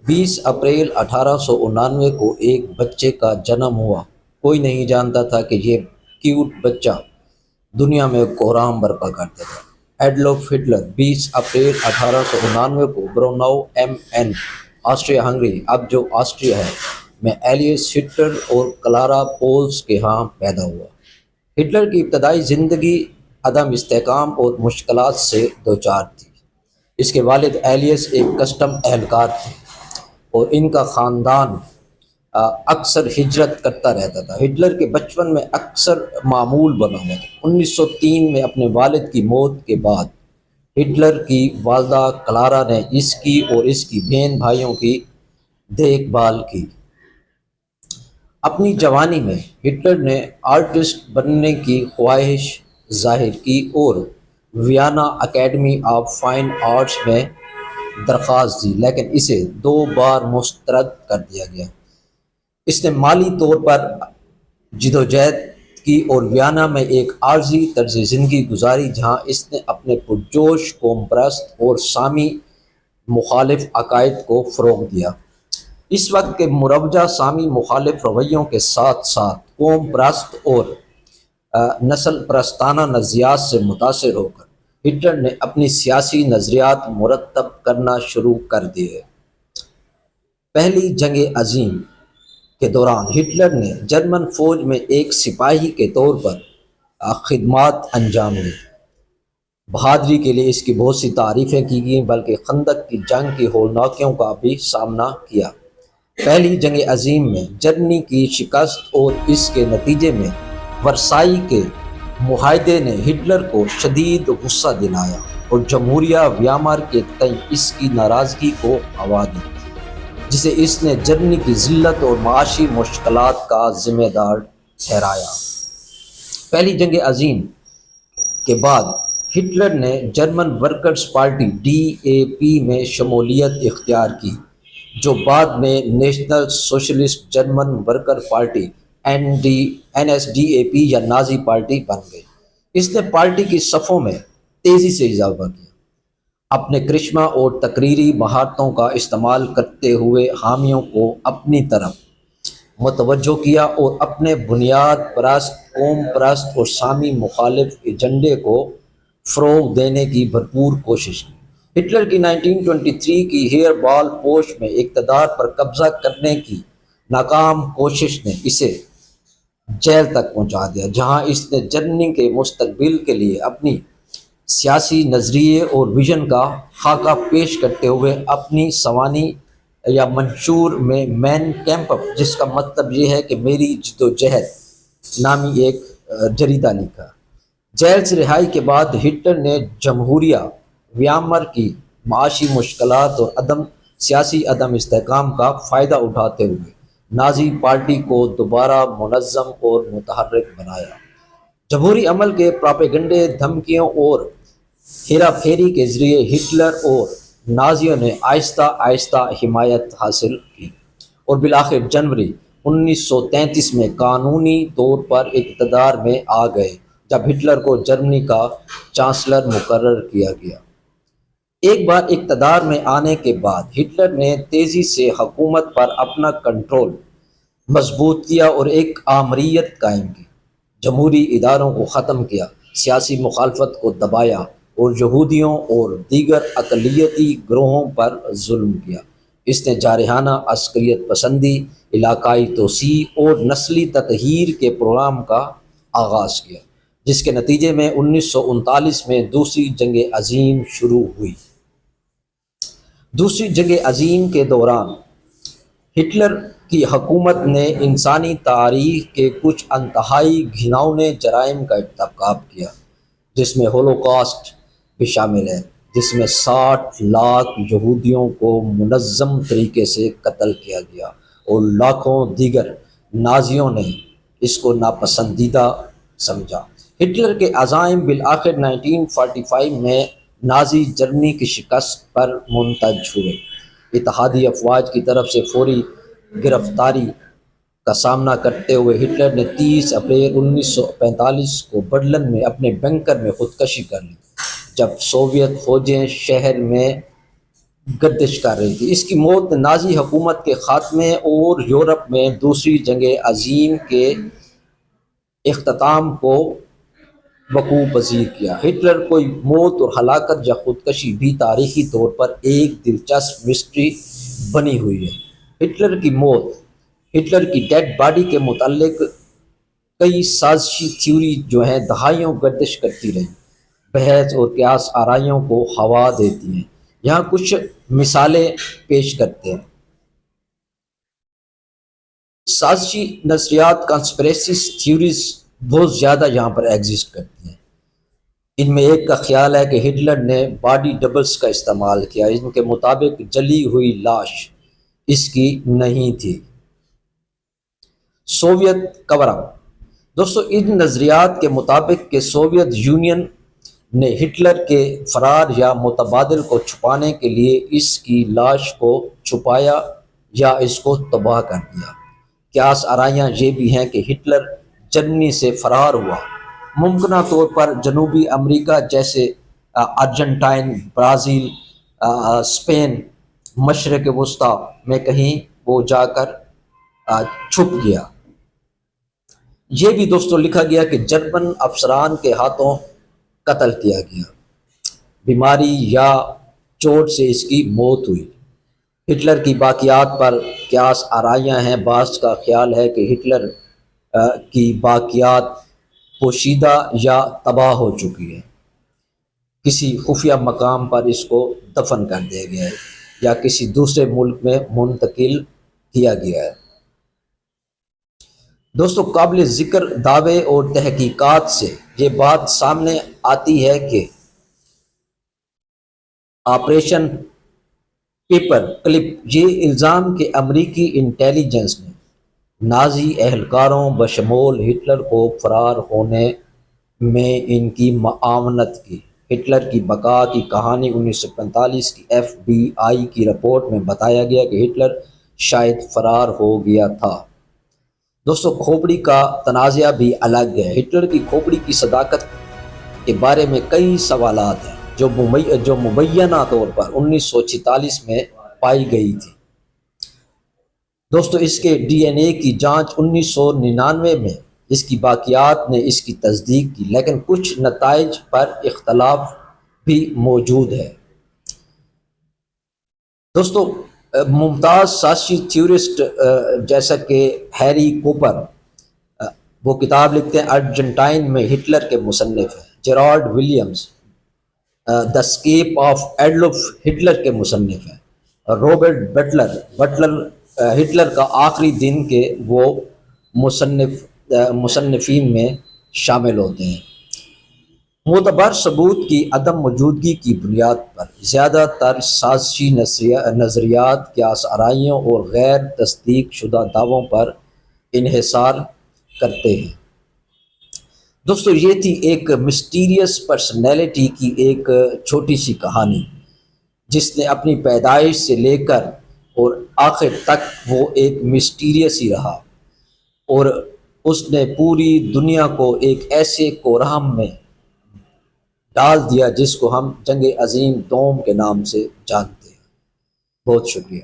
20 April 1899 کو ایک بچے کا جنم ہوا۔ کوئی نہیں جانتا تھا کہ یہ کیوٹ بچہ دنیا میں کوہرام برپا کرتا تھا۔ ایڈولف ہٹلر 20 اپریل 1899 کو بروناؤ ایم این آسٹریا ہنگری، اب جو آسٹریا ہے، میں ایلیس ہٹلر اور کلارا پولز کے ہاں پیدا ہوا۔ ہٹلر کی ابتدائی زندگی عدم استحکام اور مشکلات سے دوچار تھی۔ اس کے والد ایلیس ایک کسٹم اہلکار تھے اور ان کا خاندان اکثر ہجرت کرتا رہتا تھا۔ ہٹلر کے بچپن میں اکثر معمول بنا ہوا تھا۔ 1903 میں اپنے والد کی موت کے بعد ہٹلر کی والدہ کلارا نے اس کی اور اس کی بہن بھائیوں کی دیکھ بھال کی۔ اپنی جوانی میں ہٹلر نے آرٹسٹ بننے کی خواہش ظاہر کی اور Vienna Academy of Fine Arts میں درخواست دی، لیکن اسے 2 بار مسترد کر دیا گیا۔ اس نے مالی طور پر جدوجہد کی اور ویانا میں ایک عارضی طرز زندگی گزاری، جہاں اس نے اپنے پرجوش قوم پرست اور سامی مخالف عقائد کو فروغ دیا۔ اس وقت کے مروجہ سامی مخالف رویوں کے ساتھ ساتھ قوم پرست اور نسل پرستانہ نظریات سے متاثر ہو کر ہٹلر نے اپنی سیاسی نظریات مرتب کرنا شروع کر دیے۔ پہلی جنگ عظیم کے دوران ہٹلر نے جرمن فوج میں ایک سپاہی کے طور پر خدمات انجام دی۔ بہادری کے لیے اس کی بہت سی تعریفیں کی گئیں، بلکہ خندق کی جنگ کی ہولناکیوں کا بھی سامنا کیا۔ پہلی جنگ عظیم میں جرمنی کی شکست اور اس کے نتیجے میں ورسائی کے معاہدے نے ہٹلر کو شدید غصہ دلایا اور جمہوریہ ویمار کے تئیں اس کی ناراضگی کو ہوا دی، جسے اس نے جرمنی کی ذلت اور معاشی مشکلات کا ذمہ دار ٹھہرایا۔ پہلی جنگ عظیم کے بعد ہٹلر نے جرمن ورکرز پارٹی DAP میں شمولیت اختیار کی، جو بعد میں national socialist German worker party NSDAP یا نازی پارٹی بن گئی۔ اس نے پارٹی کی صفوں میں تیزی سے اضافہ کیا، اپنے کرشمہ اور تقریری مہارتوں کا استعمال کرتے ہوئے حامیوں کو اپنی طرف متوجہ کیا اور اپنے بنیاد پرست، قوم پرست اور سامی مخالف ایجنڈے کو فروغ دینے کی بھرپور کوشش کی۔ ہٹلر کی 1923 کی ہیئر بال پوش میں اقتدار پر قبضہ کرنے کی ناکام کوشش نے اسے جیل تک پہنچا دیا، جہاں اس نے جرمنی کے مستقبل کے لیے اپنی سیاسی نظریے اور ویژن کا خاکہ پیش کرتے ہوئے اپنی سوانح یا منشور میں مین کیمپ، جس کا مطلب یہ ہے کہ میری جدوجہد نامی ایک جریدہ لکھا۔ جیل سے رہائی کے بعد ہٹلر نے جمہوریہ ویمار کی معاشی مشکلات اور سیاسی عدم استحکام کا فائدہ اٹھاتے ہوئے نازی پارٹی کو دوبارہ منظم اور متحرک بنایا۔ جمہوری عمل کے پراپیگنڈے، دھمکیوں اور ہیرا پھیری کے ذریعے ہٹلر اور نازیوں نے آہستہ آہستہ حمایت حاصل کی اور بالآخر جنوری 1933 میں قانونی طور پر اقتدار میں آ گئے، جب ہٹلر کو جرمنی کا چانسلر مقرر کیا گیا۔ ایک بار اقتدار میں آنے کے بعد ہٹلر نے تیزی سے حکومت پر اپنا کنٹرول مضبوط کیا اور ایک آمریت قائم کی، جمہوری اداروں کو ختم کیا، سیاسی مخالفت کو دبایا اور یہودیوں اور دیگر اقلیتی گروہوں پر ظلم کیا۔ اس نے جارحانہ عسکریت پسندی، علاقائی توسیع اور نسلی تطہیر کے پروگرام کا آغاز کیا، جس کے نتیجے میں 1939 میں دوسری جنگ عظیم شروع ہوئی۔ دوسری جنگ عظیم کے دوران ہٹلر کی حکومت نے انسانی تاریخ کے کچھ انتہائی گھناؤنے جرائم کا ارتکاب کیا، جس میں ہولوکاسٹ بھی شامل ہے، جس میں 60 لاکھ یہودیوں کو منظم طریقے سے قتل کیا گیا اور لاکھوں دیگر نازیوں نے اس کو ناپسندیدہ سمجھا۔ ہٹلر کے عزائم بالآخر 1945 میں نازی جرمنی کی شکست پر منتج ہوئے۔ اتحادی افواج کی طرف سے فوری گرفتاری کا سامنا کرتے ہوئے ہٹلر نے 30 اپریل 1945 کو برلن میں اپنے بنکر میں خودکشی کر لی، جب سوویت فوجیں شہر میں گردش کر رہی تھی۔ اس کی موت نے نازی حکومت کے خاتمے اور یورپ میں دوسری جنگ عظیم کے اختتام کو وقوع پذیر کیا۔ ہٹلر کوئی موت اور ہلاکت یا خودکشی بھی تاریخی طور پر ایک دلچسپ مسٹری بنی ہوئی ہے۔ ہٹلر کی موت، ہٹلر کی ڈیڈ باڈی کے متعلق کئی سازشی تھیوری جو ہیں دہائیوں گردش کرتی رہی، بحث اور قیاس آرائیوں کو ہوا دیتی ہیں۔ یہاں کچھ مثالیں پیش کرتے ہیں۔ سازشی نظریات، کانسپریسی تھیوریز بہت زیادہ یہاں پر ایگزسٹ کرتی ہیں۔ ان میں ایک کا خیال ہے کہ ہٹلر نے باڈی ڈبلز کا استعمال کیا۔ ان کے مطابق جلی ہوئی لاش اس کی نہیں تھی۔ سوویت کور اپ، دوستو ان نظریات کے مطابق کہ سوویت یونین نے ہٹلر کے فرار یا متبادل کو چھپانے کے لیے اس کی لاش کو چھپایا یا اس کو تباہ کر دیا۔ قیاس آرائیاں یہ بھی ہیں کہ ہٹلر جرمنی سے فرار ہوا، ممکنہ طور پر جنوبی امریکہ جیسے ارجنٹائن، برازیل، اسپین، مشرق وسطیٰ میں کہیں وہ جا کر چھپ گیا۔ یہ بھی دوستوں لکھا گیا کہ جرمن افسران کے ہاتھوں قتل کیا گیا، بیماری یا چوٹ سے اس کی موت ہوئی۔ ہٹلر کی باقیات پر قیاس آرائیاں ہیں۔ بعض کا خیال ہے کہ ہٹلر کی باقیات پوشیدہ یا تباہ ہو چکی ہے، کسی خفیہ مقام پر اس کو دفن کر دیا گیا ہے یا کسی دوسرے ملک میں منتقل کیا گیا ہے۔ دوستو قابل ذکر دعوے اور تحقیقات سے یہ بات سامنے آتی ہے کہ آپریشن پیپر کلپ، یہ الزام کہ امریکی انٹیلیجنس نے نازی اہلکاروں بشمول ہٹلر کو فرار ہونے میں ان کی معاونت کی۔ ہٹلر کی بقا کی کہانی 1945 کی ایف بی آئی کی رپورٹ میں بتایا گیا کہ ہٹلر شاید فرار ہو گیا تھا۔ دوستو کھوپڑی کا تنازعہ بھی الگ ہے۔ ہٹلر کی کھوپڑی کی صداقت کے بارے میں کئی سوالات ہیں جو مبینہ طور پر 1946 میں پائی گئی تھی۔ دوستو اس کے ڈی این اے کی جانچ 1999 میں اس کی باقیات نے اس کی تصدیق کی، لیکن کچھ نتائج پر اختلاف بھی موجود ہے۔ دوستو ممتاز سازشی تھیورسٹ جیسا کہ ہیری کوپر، وہ کتاب لکھتے ہیں ارجنٹائن میں ہٹلر کے مصنف ہیں۔ Gerard Williams the escape of Adolf Hitler کے مصنف ہیں۔ رابرٹ بٹلر ہٹلر کا آخری دن کے وہ مصنفین میں شامل ہوتے ہیں۔ معتبر ثبوت کی عدم موجودگی کی بنیاد پر زیادہ تر سازشی نظریات قیاس آرائیوں اور غیر تصدیق شدہ دعووں پر انحصار کرتے ہیں۔ دوستو یہ تھی ایک مسٹیریس پرسنالٹی کی ایک چھوٹی سی کہانی، جس نے اپنی پیدائش سے لے کر اور آخر تک وہ ایک مسٹیریس ہی رہا، اور اس نے پوری دنیا کو ایک ایسے کوہرام میں ڈال دیا جس کو ہم جنگ عظیم دوم کے نام سے جانتے ہیں۔ بہت شکریہ۔